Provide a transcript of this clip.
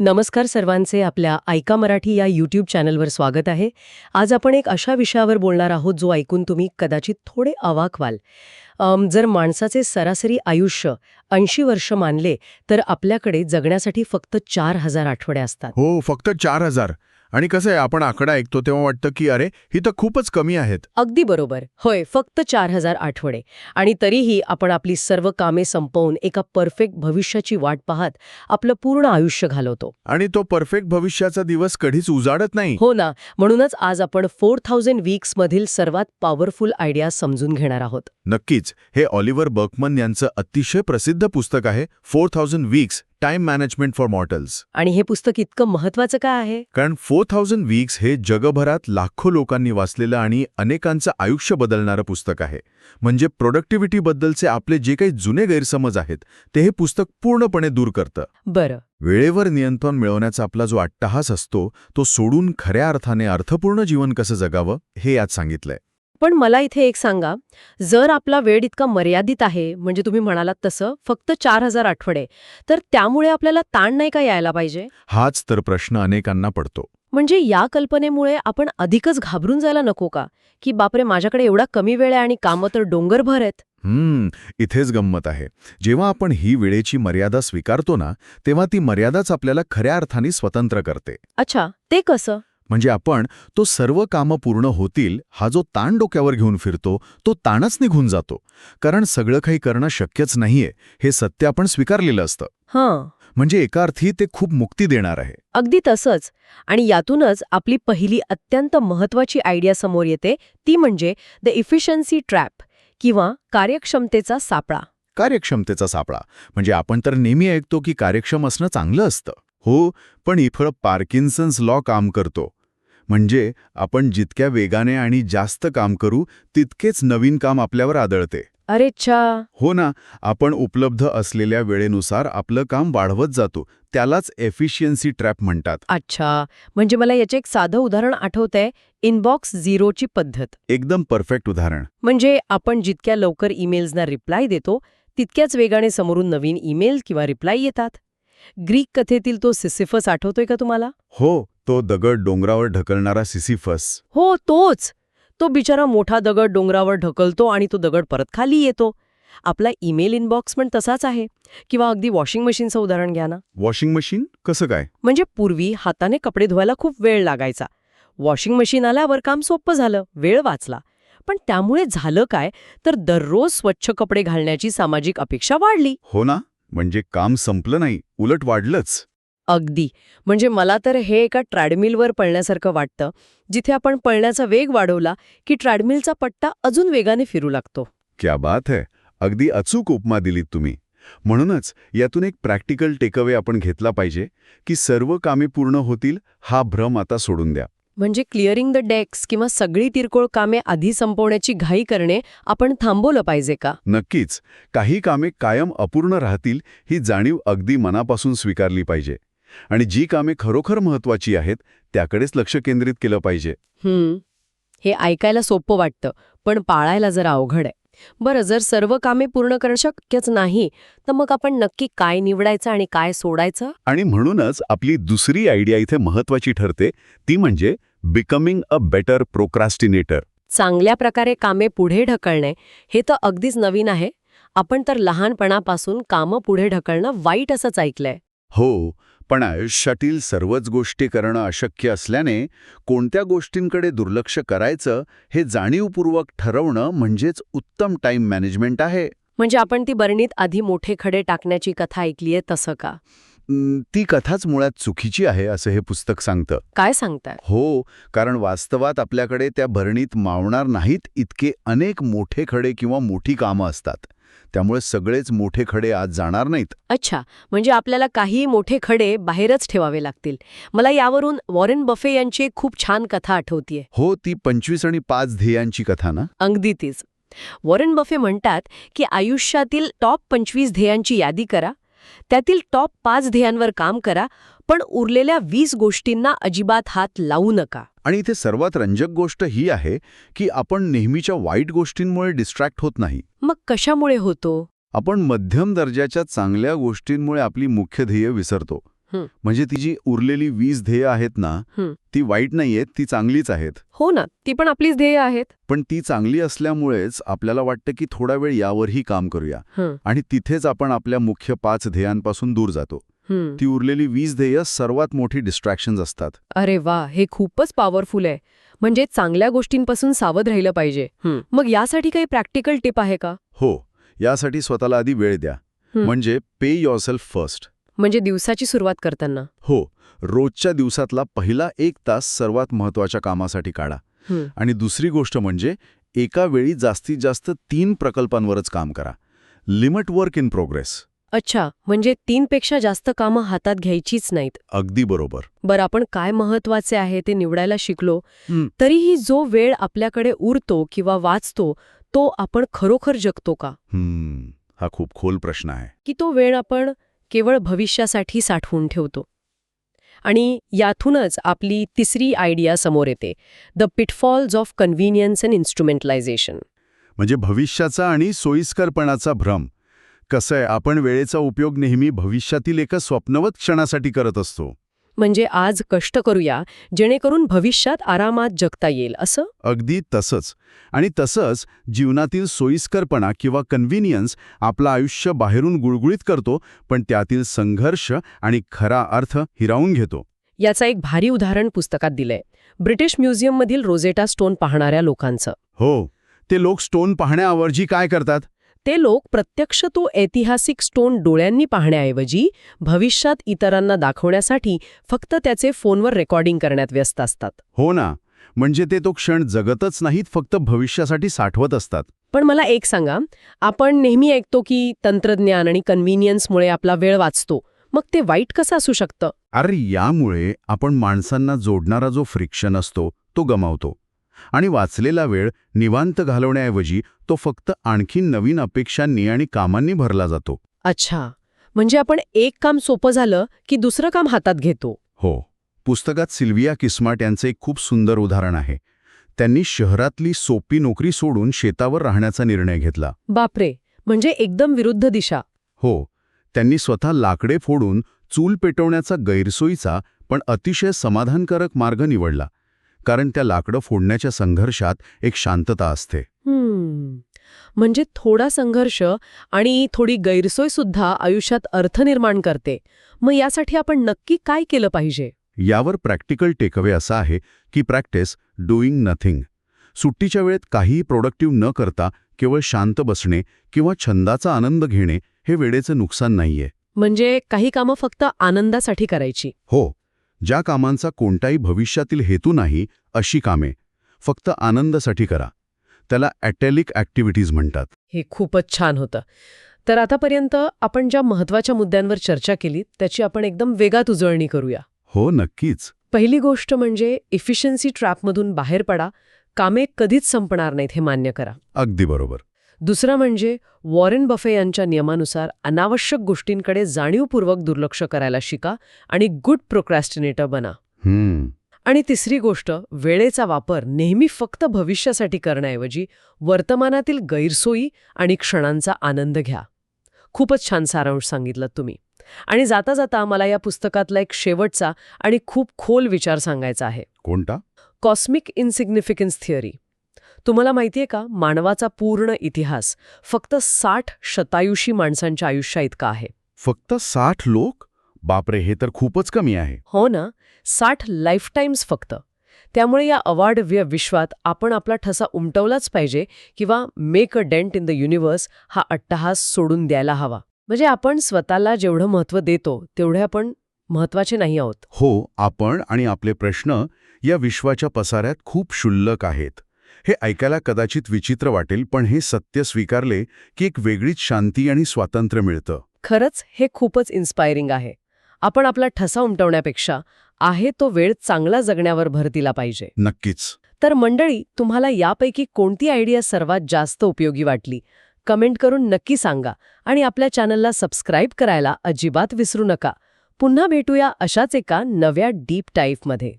नमस्कार सर्वांचे आपल्या ऐका मराठी या यूट्यूब चॅनलवर स्वागत आहे. आज आपण एक अशा विषयावर बोलणार आहोत जो ऐकून तुम्ही कदाचित थोडे अवाक व्हाल. जर माणसाचे सरासरी आयुष्य 80 वर्ष मानले तर आपल्याकडे जगण्यासाठी फक्त 4000 आठवडे असतात. हो, फक्त 4,000. आणि कसं आहे, आपण आकडा ऐकतो तेव्हा वाटतं की अरे, ही तर खूपच कमी आहेत. अगदी बरोबर. होय, फक्त 4000 आठवडे. आणि तरीही आपण आपली सर्व कामे संपवून एका परफेक्ट भविष्याची वाट पाहत आपलं पूर्ण आयुष्य घालवतो. आणि तो परफेक्ट भविष्याचा दिवस कधीच उजाडत नाही. हो ना. म्हणूनच आज आपण 4000 वीक्स मधील सर्वात पॉवरफुल आयडिया समजून घेणार आहोत. नक्कीच. हे ऑलिव्हर बर्कमन यांचं अतिशय प्रसिद्ध पुस्तक आहे 4000 weeks time management for mortals. आणि हे पुस्तक इतकं महत्वाचं का आहे? कारण 4000 वीक्स हे जगभरात लाखो लोकांनी वाचलेलं आणि अनेकांचं आयुष्य बदलणारं पुस्तक आहे. म्हणजे प्रोडक्टिव्हिटीबद्दलचे आपले जे काही जुने गैरसमज आहेत ते हे पुस्तक पूर्णपणे दूर करतं. बरं. वेळेवर नियंत्रण मिळवण्याचा आपला जो अट्टाहास असतो तो सोडून खऱ्या अर्थाने अर्थपूर्ण जीवन कसं जगावं हे यात सांगितलंय. पण मला इथे एक सांगा, जर आपला वेळ इतका मर्यादित आहे, म्हणजे तुम्ही म्हणालात तसं फक्त 4000 आठवडे, तर त्यामुळे आपल्याला ताण नाही का यायला पाहिजे? हाच तर प्रश्न अनेकांना पडतो. म्हणजे या कल्पनेमुळे आपण अधिकच घाबरून जायला नको का, की बापरे माझ्याकडे एवढा कमी वेळ आहे आणि कामं तर डोंगरभर आहेत? इथेच गंमत आहे. जेव्हा आपण ही वेळेची मर्यादा स्वीकारतो ना, तेव्हा ती मर्यादाच आपल्याला खऱ्या अर्थाने स्वतंत्र करते. अच्छा, ते कसं? म्हणजे आपण तो सर्व कामं पूर्ण होतील हा जो ताण डोक्यावर घेऊन फिरतो तो ताणच निघून जातो. कारण सगळं काही करणं शक्यच नाहीये हे सत्य आपण स्वीकारलेलं असतं. हां. म्हणजे एका अर्थी ते खूप मुक्ती देणार आहे. अगदी तसंच. आणि यातूनच आपली पहिली अत्यंत महत्वाची आयडिया समोर येते, ती म्हणजे द इफिशियन्सी ट्रॅप किंवा कार्यक्षमतेचा सापळा. कार्यक्षमतेचा सापळा म्हणजे आपण तर नेहमी ऐकतो की कार्यक्षम असणं चांगलं असतं. हो, पण इथं पार्किन्सन्स लॉ काम करतो. म्हणजे आपण जितक्या वेगाने आणि जास्त काम करू तितकेच नवीन काम आपल्यावर आदळते. अरे च्छा. हो ना, आपण उपलब्ध असलेल्या वेळेनुसार आपलं काम वाढवत जातो. त्यालाच एफिशियन्सी ट्रॅप म्हणतात. अच्छा, म्हणजे मला याचे एक साधं उदाहरण आठवतंय, इनबॉक्स झिरोची पद्धत. एकदम परफेक्ट उदाहरण. म्हणजे आपण जितक्या लवकर ईमेल्सना रिप्लाय देतो, तितक्याच वेगाने समोरून नवीन ईमेल किंवा रिप्लाय येतात. ग्रीक कथेतील तो सिसिफस आठवतोय का तुम्हाला? हो, तो दगड डोंगरावर ढकलणारा सिसिफस. हो, तोच. तो बिचारा मोठा दगड डोंगरावर ढकलतो आणि तो दगड परत खाली येतो. आपला ईमेल इनबॉक्स पण तसाच आहे. किंवा अगदी वॉशिंग मशीनचं उदाहरण घ्या ना. वॉशिंग मशीन कसं काय? म्हणजे पूर्वी हाताने कपडे धुवायला खूप वेळ लागायचा. वॉशिंग मशीन आल्यावर काम सोपं झालं, वेळ वाचला. पण त्यामुळे झालं काय, तर दररोज स्वच्छ कपडे घालण्याची सामाजिक अपेक्षा वाढली. हो ना, म्हणजे काम संपलं नाही, उलट वाढलंच. अगदी. म्हणजे मला तर हे एका ट्रॅडमिलवर पळण्यासारखं वाटतं, जिथे आपण पळण्याचा वेग वाढवला की ट्रॅडमिलचा पट्टा अजून वेगाने फिरू लागतो. क्या बात है. अगदी अचूक उपमा दिलीत तुम्ही. म्हणूनच यातून एक प्रॅक्टिकल टेकअवे आपण घेतला पाहिजे की सर्व कामे पूर्ण होतील हा भ्रम आता सोडून द्या. म्हणजे क्लिअरिंग द डेस्क किंवा सगळी किरकोळ कामे आधी संपवण्याची घाई करणे आपण थांबवलं पाहिजे का? नक्कीच. काही कामे कायम अपूर्ण राहतील ही जाणीव अगदी मनापासून स्वीकारली पाहिजे. आणि जी कामे खरोखर महत्वाची आहेत त्याकडेच लक्ष केंद्रित केलं पाहिजे. हे ऐकायला सोपं वाटतं, पण पाळायला जरा अवघड आहे. बरं, जर सर्व कामे पूर्ण करणं शक्यच नाही, तर मग आपण नक्की काय निवडायचं आणि काय सोडायचं? आणि म्हणूनच आपली दुसरी आयडिया इथे महत्वाची ठरते, ती म्हणजे बिकमिंग अ बेटर प्रोक्रास्टिनेटर. चांगल्या प्रकारे कामे पुढे ढकलणे हे तर अगदीच नवीन आहे. आपण तर लहानपणापासून कामं पुढे ढकलणं वाईट असंच ऐकलंय. हो, पण आयुष्यातील सर्वच गोष्टी करणं अशक्य असल्याने कोणत्या गोष्टींकडे दुर्लक्ष करायचं हे जाणीवपूर्वक ठरवणं म्हणजेच उत्तम टाइम मॅनेजमेंट आहे. म्हणजे आपण ती बरणीत आधी मोठे खडे टाकण्याची कथा ऐकलीये तसं का? ती कथाच मुळात चुकीची आहे असं हे पुस्तक सांगतं. काय सांगताय? हो, कारण वास्तवात आपल्याकडे त्या भरणीत मावणार नाहीत इतके अनेक मोठे खडे किंवा मोठी कामं असतात. त्यामुळे सगळेच मोठे खडे आज जाणार नाहीत. अच्छा, म्हणजे आपल्याला काही मोठे खडे बाहेरच ठेवावे लागतील. मला यावरून वॉरेन बफे यांची एक खूप छान कथा आठवतीये. हो, ती 25 आणि 5 ध्येयांची कथा ना? अगदी तीच. वॉरेन बफे म्हणतात की आयुष्यातील टॉप 25 ध्येयांची यादी करा, त्यातील टॉप 5 ध्येयांवर काम करा, पण उरलेल्या 20 गोष्टींना अजिबात हात लावू नका. आणि इथे सर्वात रंजक गोष्ट ही आहे की आपण नेहमीच्या वाईट गोष्टींमुळे डिस्ट्रॅक्ट होत नाही. मग कशामुळे होतो? आपण मध्यम दर्जाच्या चांगल्या गोष्टींमुळे आपली मुख्य ध्येय विसरतो. हं. म्हणजे ती जी उरलेली 20 ध्येय आहेत ना, हं. ती वाईट नाहीयेत, ती चांगलीच आहेत. हो ना, ती पण आपलीच ध्येय आहेत. पण ती चांगली असल्यामुळेच आपल्याला वाटतं की थोडा वेळ यावरही काम करूया. हं. आणि तिथेच आपण आपल्या मुख्य 5 ध्येयांपासून दूर जातो. हं. ती उरलेली 20 ध्येय सर्वात मोठी डिस्ट्रॅक्शन्स असतात. अरे वा, हे खूपच पॉवरफुल आहे. म्हणजे चांगल्या गोष्टींपासून सावध राहिलं पाहिजे. मग यासाठी काही प्रॅक्टिकल टिप आहे का? हो, यासाठी स्वतःला आधी वेळ द्या. म्हणजे पे युअरसेल्फ फर्स्ट. म्हणजे दिवसाची सुरुवात करताना. हो, रोजच्या दिवसातला पहिला 1 तास सर्वात महत्त्वाच्या कामासाठी काढा. आणि दुसरी गोष्ट म्हणजे एका वेळी जास्तीत जास्त 3 प्रकल्पांवरच काम करा. Limit work in progress. अच्छा, म्हणजे 3 पेक्षा जास्त कामं हातात घ्यायचीच नाहीत. अगदी बरोबर. बरं, आपण काय महत्वाचे आहे ते निवडायला शिकलो, तरीही जो वेळ आपल्याकडे उरतो किंवा वाचतो तो आपण खरोखर जगतो का? हा खूप खोल प्रश्न आहे. की तो वेळ आपण केवळ भविष्यासाठी साठवून ठेवतो? आणि यातूनच आपली तिसरी आयडिया समोर येते, the pitfalls of convenience and instrumentalisation. म्हणजे भविष्याचा आणि सोयीस्करपणाचा भ्रम. कसं आहे, आपण वेळेचा उपयोग नेहमी भविष्यातील एका स्वप्नवत क्षणासाठी करत असतो. म्हणजे आज कष्ट करूया जेणेकरून भविष्यात आरामात जगता येईल असं? अगदी तसंच. आणि तसंच जीवनातील सोयीस्करपणा किंवा कन्व्हिनियन्स आपलं आयुष्य बाहेरून गुळगुळीत करतो, पण त्यातील संघर्ष आणि खरा अर्थ हिरावून घेतो. याचा एक भारी उदाहरण पुस्तकात दिलंय, ब्रिटिश म्युझियममधील रोझेटा स्टोन पाहणाऱ्या लोकांचं. हो, ते लोक स्टोन पाहण्याऐवजी काय करतात? ते लोक प्रत्यक्ष तो ऐतिहासिक स्टोन डोळ्यांनी पाहण्याऐवजी भविष्यात इतरांना दाखवण्यासाठी फक्त त्याचे फोनवर रेकॉर्डिंग करण्यात व्यस्त असतात. हो ना, म्हणजे ते तो क्षण जगतच नाहीत, फक्त भविष्यासाठी साठवत असतात. पण मला एक सांगा, आपण नेहमी ऐकतो की तंत्रज्ञान आणि कन्व्हिनियन्समुळे आपला वेळ वाचतो. मग ते वाईट कसं असू शकतं? अरे, यामुळे आपण माणसांना जोडणारा जो फ्रिक्शन असतो तो गमावतो. आणि वाचलेला वेळ निवांत घालवण्याऐवजी तो फक्त आणखी नवीन अपेक्षांनी आणि कामांनी भरला जातो. अच्छा, म्हणजे आपण एक काम सोपं झालं की दुसरं काम हातात घेतो. हो, पुस्तकात सिल्विया किस्मार्ट यांचे एक खूप सुंदर उदाहरण आहे. त्यांनी शहरातली सोपी नोकरी सोडून शेतावर राहण्याचा निर्णय घेतला. बापरे, म्हणजे एकदम विरुद्ध दिशा. हो, त्यांनी स्वतः लाकडे फोडून चूल पेटवण्याचा गैरसोयीचा पण अतिशय समाधानकारक मार्ग निवडला. कारण त्या लाकडं फोडण्याच्या संघर्षात एक शांतता असते. म्हणजे थोडा संघर्ष आणि थोडी गैरसोय सुद्धा आयुष्यात अर्थ निर्माण करते. मग यासाठी आपण नक्की काय केलं पाहिजे? यावर प्रॅक्टिकल टेकअवे असा आहे की प्रॅक्टिस डुईंग नथिंग. सुट्टीच्या वेळेत काहीही प्रोडक्टिव्ह न करता केवळ शांत बसणे किंवा छंदाचा आनंद घेणे हे वेळेचं नुकसान नाहीये. म्हणजे काही कामं फक्त आनंदासाठी करायची. हो, ज्या कामांचा कोणताही भविष्यातील हेतू नाही अशी कामे फक्त आनंदासाठी करा. त्याला ॲटॅलिक ॲक्टिव्हिटीज म्हणतात. हे खूपच छान होतं. तर आतापर्यंत आपण ज्या महत्त्वाच्या मुद्द्यांवर चर्चा केली त्याची आपण एकदम वेगात उजळणी करूया. हो, नक्कीच. पहिली गोष्ट म्हणजे इफिशियन्सी ट्रॅपमधून बाहेर पडा. कामे कधीच संपणार नाहीत हे मान्य करा. अगदी बरोबर. दुसरं म्हणजे वॉरेन बफे यांच्या नियमानुसार अनावश्यक गोष्टींकडे जाणीवपूर्वक दुर्लक्ष करायला शिका आणि गुड प्रोक्रॅस्टिनेटर बना. आणि तिसरी गोष्ट, वेळेचा वापर नेहमी फक्त भविष्यासाठी करण्याऐवजी वर्तमानातील गैरसोयी आणि क्षणांचा आनंद घ्या. खूपच छान सारांश सांगितलं तुम्ही. आणि जाता जाता मला या पुस्तकातला एक शेवटचा आणि खूप खोल विचार सांगायचा आहे. कोणता? Cosmic insignificance theory. तुम्हाला माहितीये का, मानवाचा पूर्ण इतिहास फक्त 60 शतायुषी माणसांच्या आयुष्या इतका आहे. फक्त 60 लोक? बापरे, हे तर खूपच कमी आहे. हो ना, 60 लाईफटाईम्स फक्त. त्यामुळे या अवाढव्य विश्वात आपण आपला ठसा उमटवलाच पाहिजे किंवा make a dent in the universe हा अट्टहास सोडून द्यायला हवा. म्हणजे आपण स्वतःला जेवढं महत्त्व देतो तेवढे आपण महत्त्वाचे नाही आहोत. हो, आपण आणि आपले प्रश्न या विश्वाच्या पसाऱ्यात खूप क्षुल्लक आहेत. हे ऐकायला कदाचित विचित्र वाटेल, पण हे सत्य स्वीकारले की एक वेगळीच शांती आणि स्वातंत्र्य मिळतं. खरंच हे खूपच इन्स्पायरिंग आहे. आपण आपला ठसा उमटवण्यापेक्षा आहे तो वेळ चांगला जगण्यावर भर दिला पाहिजे. नक्कीच. तर मंडळी, तुम्हाला यापैकी कोणती आयडिया सर्वात जास्त उपयोगी वाटली? कमेंट करून नक्की सांगा आणि आपल्या चॅनलला सबस्क्राईब करायला अजिबात विसरू नका. पुन्हा भेटूया अशाच एका नव्या डीप टाईपमध्ये.